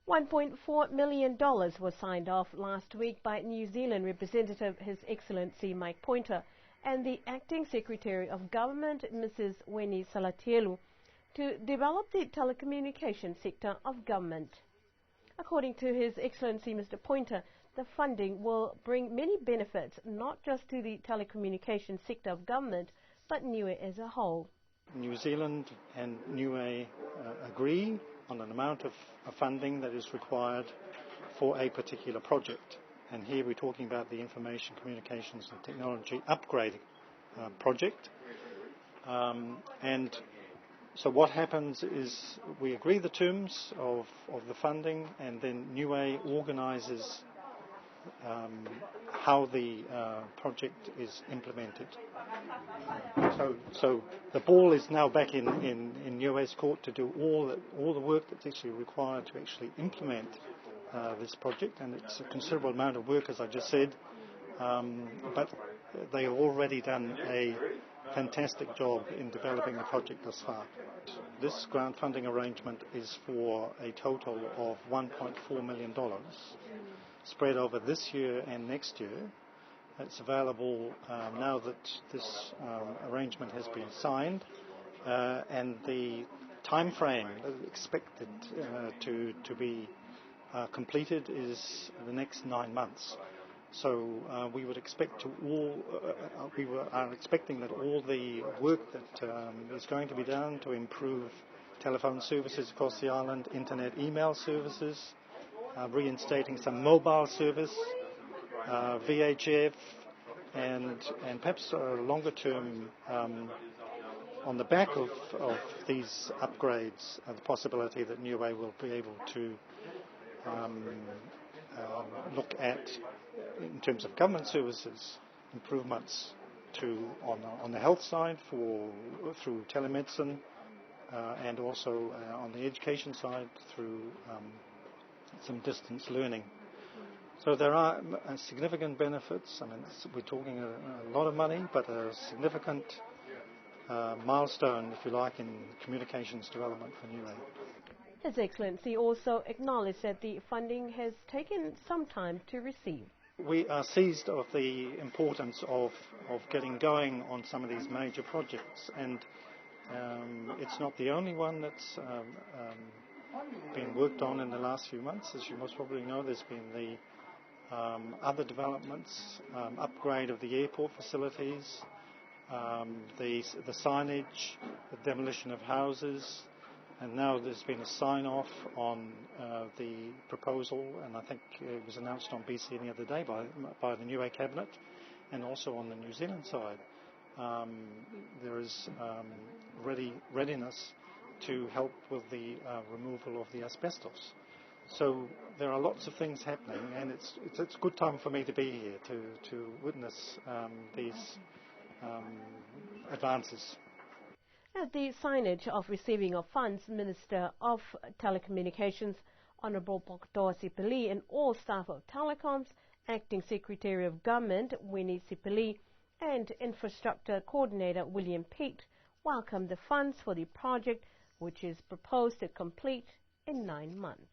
$1.4 million was signed off last week by New Zealand Representative His Excellency Mike Pointer and the Acting Secretary of Government Mrs. Weni Salatielu to develop the telecommunication sector of government. According to His Excellency Mr. Pointer, the funding will bring many benefits not just to the telecommunication sector of government but Niue as a whole. New Zealand and Niue agree on an amount of funding that is required for a particular project. And here we're talking about the Information Communications and Technology Upgrading project. And so what happens is we agree the terms of the funding, and then Niue organises how the project is implemented. So the ball is now back in Niue's court to do all the work that's actually required to actually implement this project, and it's a considerable amount of work, as I just said, but they have already done a fantastic job in developing the project thus far. This grant funding arrangement is for a total of $1.4 million spread over this year and next year. It's available now that this arrangement has been signed, and the time frame expected to be completed is the next 9 months. So we would expect we are expecting that all the work that is going to be done to improve telephone services across the island, internet email services, reinstating some mobile service, VHF, and perhaps longer term, on the back of these upgrades, the possibility that Niue will be able to look at, in terms of government services, improvements on the health side through telemedicine, and also on the education side through some distance learning. So there are significant benefits. I mean, we're talking a lot of money, but a significant milestone, if you like, in communications development for Niue. His Excellency also acknowledged that the funding has taken some time to receive. We are seized of the importance of getting going on some of these major projects, and it's not the only one that's been worked on in the last few months. As you most probably know, there's been the other developments, upgrade of the airport facilities, the signage, the demolition of houses, and now there's been a sign-off on the proposal, and I think it was announced on BCN the other day by the Niue Cabinet, and also on the New Zealand side. There is readiness to help with the removal of the asbestos. So there are lots of things happening, and it's a good time for me to be here to witness these advances. At the signage of receiving of funds, Minister of Telecommunications, Honourable Poktoa Sipili, and all staff of Telecoms, Acting Secretary of Government, Weni Sipili, and Infrastructure Coordinator, William Pete, welcomed the funds for the project, which is proposed to complete in 9 months.